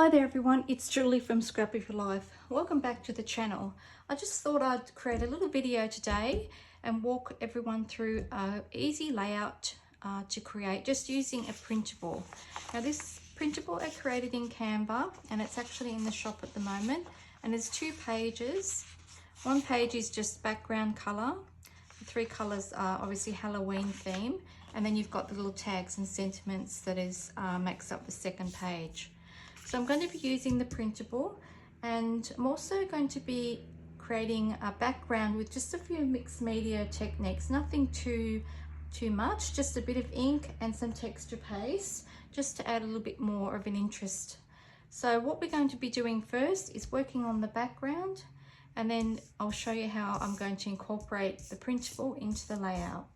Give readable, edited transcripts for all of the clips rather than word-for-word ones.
Hi there everyone, it's Julie from Scrapbook Life. Welcome back to the channel. I just thought I'd create a little video today and walk everyone through an easy layout to create just using a printable. Now this printable I created in Canva and it's actually in the shop at the moment, and there's 2 pages. One page is just background colour. The 3 colours are obviously Halloween theme, and then you've got the little tags and sentiments that makes up the second page. So I'm going to be using the printable, and I'm also going to be creating a background with just a few mixed media techniques, nothing too much, just a bit of ink and some texture paste just to add a little bit more of an interest. So what we're going to be doing first is working on the background, and then I'll show you how I'm going to incorporate the printable into the layout.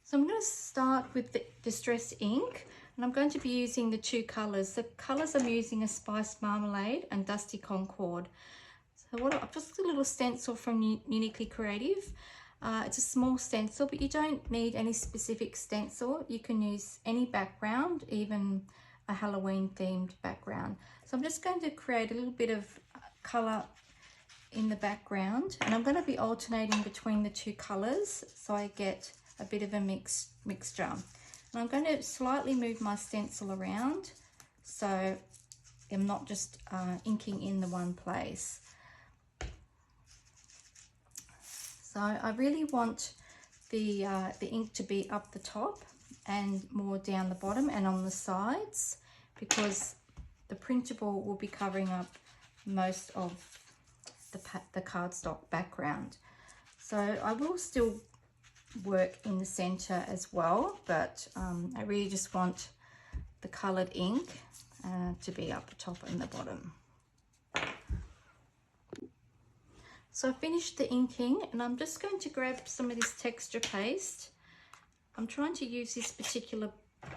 So I'm going to start with the Distress ink, and I'm going to be using the 2 colours. The colours I'm using are Spiced Marmalade and Dusty Concord. So just a little stencil from Uniquely Creative. It's a small stencil, but you don't need any specific stencil. You can use any background, even a Halloween themed background. So I'm just going to create a little bit of colour in the background, and I'm going to be alternating between the 2 colours so I get a bit of a mixture. And I'm going to slightly move my stencil around so I'm not just inking in the one place. So I really want the ink to be up the top and more down the bottom and on the sides, because the printable will be covering up most of the cardstock background. So I will still work in the center as well, but I really just want the colored ink to be up the top and the bottom. So I finished the inking, and I'm just going to grab some of this texture paste. I'm trying to use this particular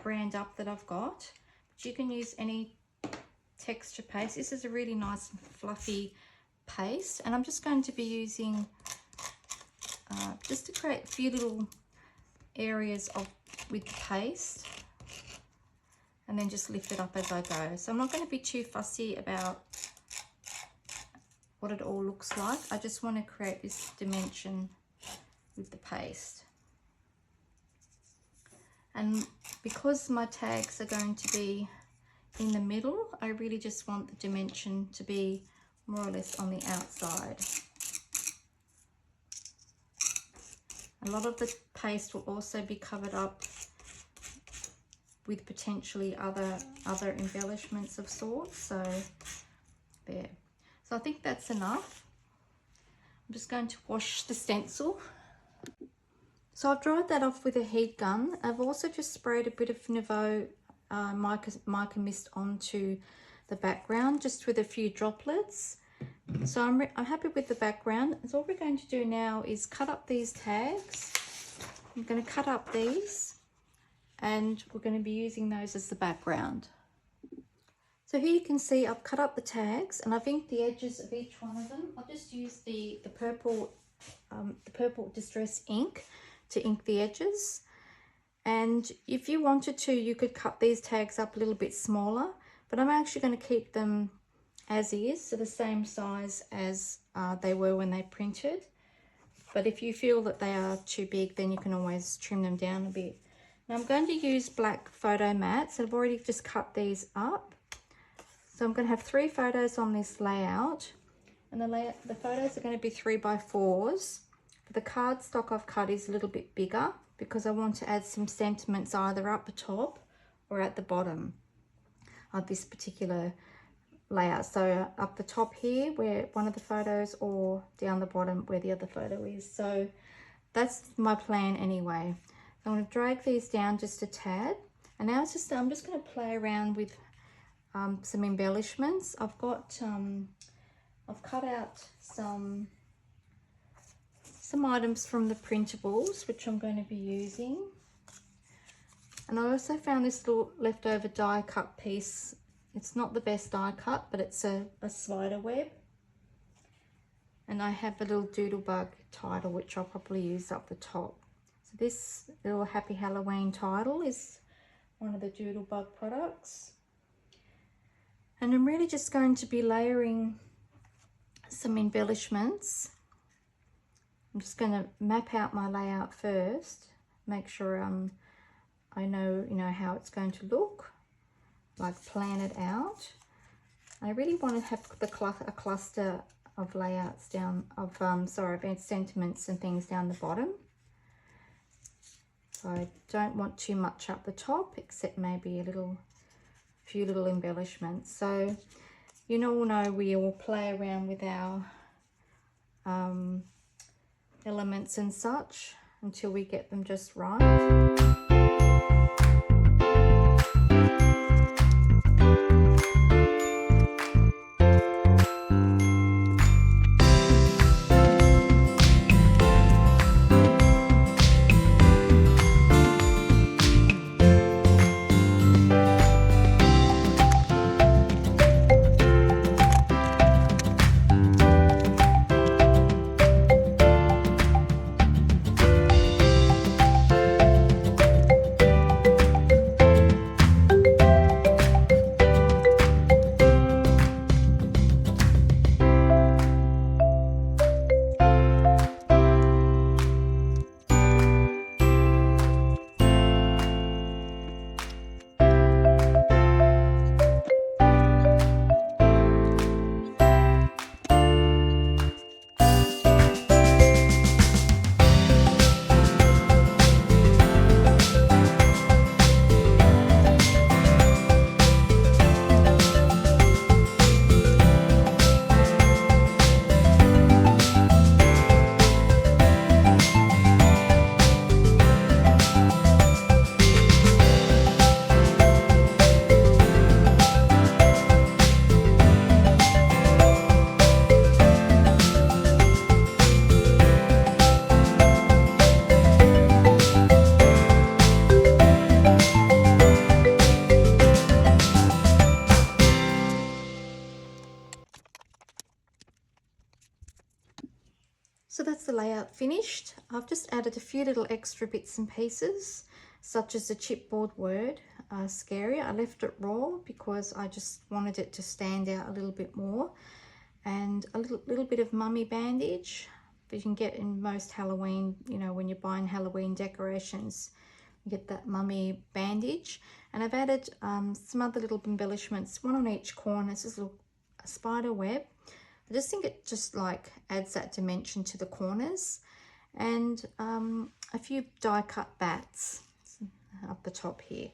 brand up that I've got, but you can use any texture paste. This is a really nice and fluffy paste, and I'm just going to be using just to create a few little areas with the paste, and then just lift it up as I go. So I'm not going to be too fussy about what it all looks like. I just want to create this dimension with the paste. And because my tags are going to be in the middle, I really just want the dimension to be more or less on the outside. A lot of the paste will also be covered up with potentially other embellishments of sorts. So there. So I think that's enough. I'm just going to wash the stencil. So I've dried that off with a heat gun. I've also just sprayed a bit of Nouveau mica mist onto the background, just with a few droplets. So I'm happy with the background. So all we're going to do now is cut up these tags. I'm going to cut up these, and we're going to be using those as the background. So here you can see I've cut up the tags, and I've inked the edges of each one of them. I'll just use the purple Distress ink to ink the edges. And if you wanted to, you could cut these tags up a little bit smaller, but I'm actually going to keep them as is, so the same size as they were when they printed. But if you feel that they are too big, then you can always trim them down a bit. Now I'm going to use black photo mats. I've already just cut these up. So I'm going to have 3 photos on this layout, and the photos are going to be 3x4s. But the cardstock I've cut is a little bit bigger because I want to add some sentiments either up the top or at the bottom of this particular layout. So up the top here where one of the photos, or down the bottom where the other photo is. So that's my plan anyway. I'm going to drag these down just a tad, and now I'm just going to play around with some embellishments. I've cut out some items from the printables which I'm going to be using, and I also found this little leftover die cut piece. It's not the best die cut, but it's a spider web, and I have a little doodlebug title which I'll probably use up the top. So This little Happy Halloween title is one of the Doodlebug products. And I'm really just going to be layering some embellishments. I'm just going to map out my layout first, make sure I know, how it's going to look, like plan it out. I really want to have a cluster of layouts down, of sentiments and things down the bottom. So I don't want too much up the top, except maybe a few little embellishments. So you all know we all play around with our elements and such until we get them just right. So that's the layout finished. I've just added a few little extra bits and pieces, such as the chipboard word, scary. I left it raw because I just wanted it to stand out a little bit more. And a little bit of mummy bandage that you can get in most Halloween, when you're buying Halloween decorations, you get that mummy bandage. And I've added some other little embellishments, one on each corner. This is a spider web. I just think it just like adds that dimension to the corners, and a few die cut bats up the top here.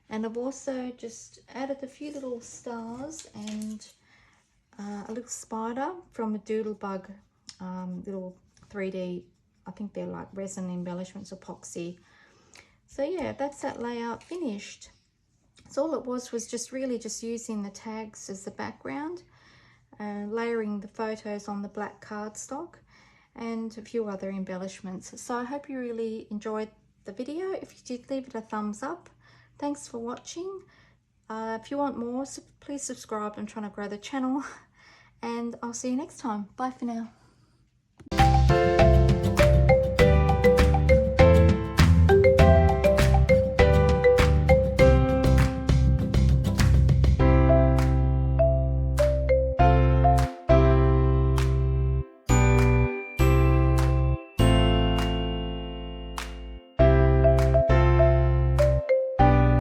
And I've also just added a few little stars and a little spider from a Doodlebug little 3D, I think they're like resin embellishments, epoxy. So yeah, that's that layout finished. So all it was just really just using the tags as the background, layering the photos on the black cardstock, and a few other embellishments. So I hope you really enjoyed the video. If you did, leave it a thumbs up. Thanks for watching. If you want more, please subscribe. I'm trying to grow the channel, and I'll see you next time. Bye for now.